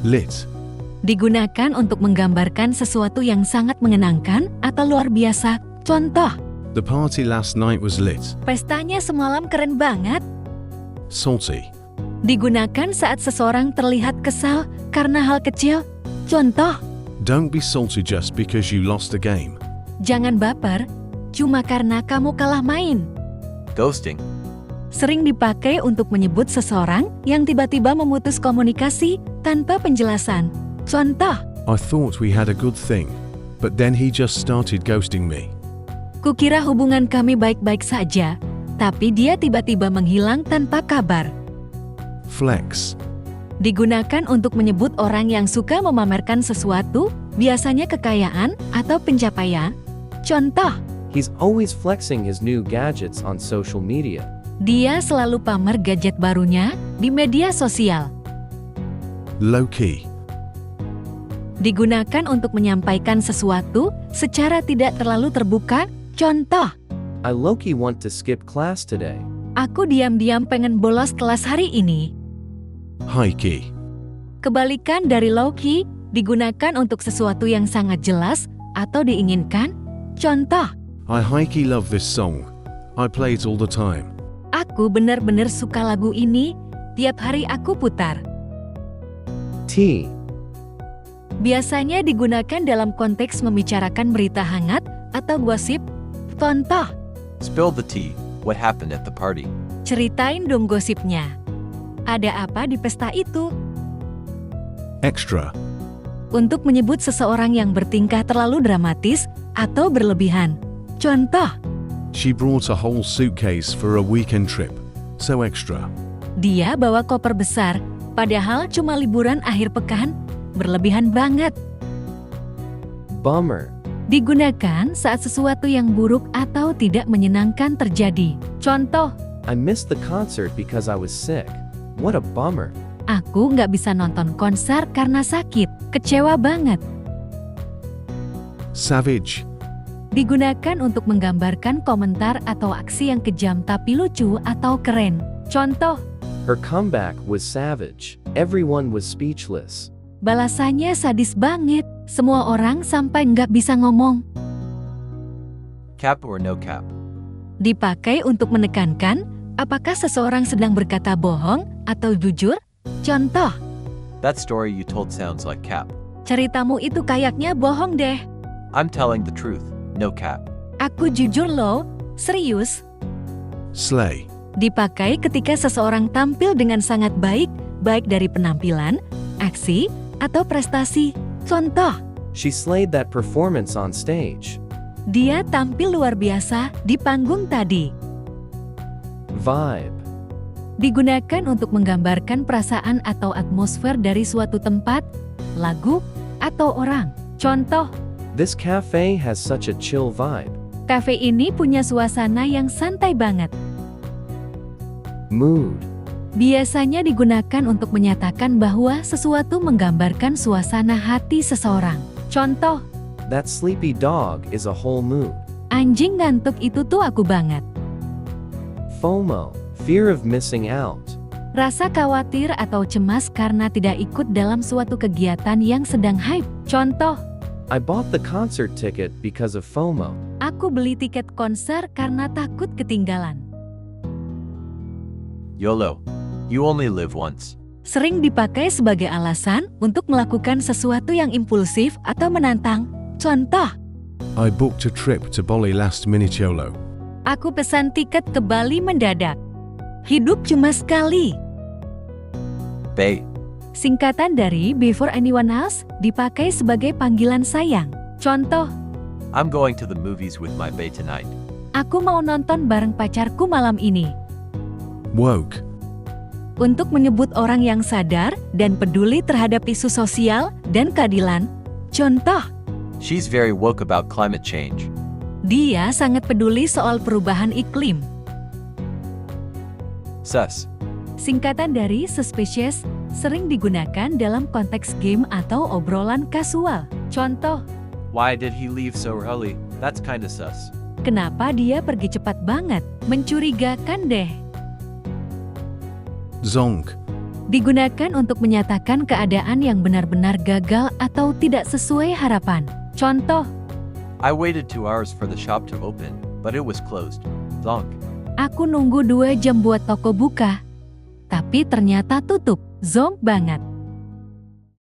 Lit. Digunakan untuk menggambarkan sesuatu yang sangat menyenangkan atau luar biasa. Contoh, The party last night was lit. pestanya semalam keren banget. Salty. Digunakan saat seseorang terlihat kesal karena hal kecil. Contoh, Don't be salty just because you lost the game. jangan baper cuma karena kamu kalah main. Ghosting. Sering dipakai untuk menyebut seseorang yang tiba-tiba memutus komunikasi tanpa penjelasan. Contoh, I thought we had a good thing, but then he just started ghosting me. kukira hubungan kami baik-baik saja, tapi dia tiba-tiba menghilang tanpa kabar. Flex. Digunakan untuk menyebut orang yang suka memamerkan sesuatu, biasanya kekayaan atau pencapaian. Contoh, He's always flexing his new gadgets on social media. dia selalu pamer gadget barunya di media sosial. Low key. Digunakan untuk menyampaikan sesuatu secara tidak terlalu terbuka. Contoh, I low-key want to skip class today. aku diam-diam pengen bolos kelas hari ini. High key. Kebalikan dari low key, digunakan untuk sesuatu yang sangat jelas atau diinginkan. Contoh, I high key love this song. I play it all the time. aku benar-benar suka lagu ini, tiap hari aku putar. Tea. Biasanya digunakan dalam konteks membicarakan berita hangat atau gosip. Contoh, Spill the tea. What happened at the party? ceritain dong gosipnya. Ada apa di pesta itu? Extra. Untuk menyebut seseorang yang bertingkah terlalu dramatis atau berlebihan. Contoh, She brought a whole suitcase for a weekend trip. So extra. dia bawa koper besar, padahal cuma liburan akhir pekan. Berlebihan banget. Bummer. Digunakan saat sesuatu yang buruk atau tidak menyenangkan terjadi. Contoh, I missed the concert because I was sick. What a bummer. aku nggak bisa nonton konser karena sakit. Kecewa banget. Savage. Digunakan untuk menggambarkan komentar atau aksi yang kejam tapi lucu atau keren. Contoh, Her comeback was savage. Everyone was speechless. balasannya sadis banget. Semua orang sampai nggak bisa ngomong. Cap or no cap? Dipakai untuk menekankan apakah seseorang sedang berkata bohong atau jujur. Contoh, That story you told sounds like cap. ceritamu itu kayaknya bohong deh. I'm telling the truth. No cap. Aku jujur loh, serius. Slay. Dipakai ketika seseorang tampil dengan sangat baik, baik dari penampilan, aksi, atau prestasi. Contoh, She slayed that performance on stage. dia tampil luar biasa di panggung tadi. Vibe. Digunakan untuk menggambarkan perasaan atau atmosfer dari suatu tempat, lagu, atau orang. Contoh, This cafe has such a chill vibe. kafe ini punya suasana yang santai banget. Mood. Biasanya digunakan untuk menyatakan bahwa sesuatu menggambarkan suasana hati seseorang. Contoh, That sleepy dog is a whole mood. anjing ngantuk itu tuh aku banget. FOMO. Fear of missing out. Rasa khawatir atau cemas karena tidak ikut dalam suatu kegiatan yang sedang hype. Contoh, I bought the concert ticket because of FOMO. aku beli tiket konser karena takut ketinggalan. YOLO. You only live once. Sering dipakai sebagai alasan untuk melakukan sesuatu yang impulsif atau menantang. Contoh, I booked a trip to Bali last minute YOLO. aku pesan tiket ke Bali mendadak. Hidup cuma sekali. Bae. Singkatan dari Before Anyone Else dipakai sebagai panggilan sayang. Contoh, I'm going to the movies with my bae tonight. aku mau nonton bareng pacarku malam ini. Woke. Untuk menyebut orang yang sadar dan peduli terhadap isu sosial dan keadilan. Contoh, She's very woke about climate change. dia sangat peduli soal perubahan iklim. Sus. Singkatan dari suspicious, sering digunakan dalam konteks game atau obrolan kasual. Contoh, Why did he leave so early? That's kinda sus. kenapa dia pergi cepat banget? Mencurigakan deh. Zonk. Digunakan untuk menyatakan keadaan yang benar-benar gagal atau tidak sesuai harapan. Contoh, I waited 2 hours for the shop to open, but it was closed. Zonk. aku nunggu 2 jam buat toko buka, tapi ternyata tutup. Zonk banget.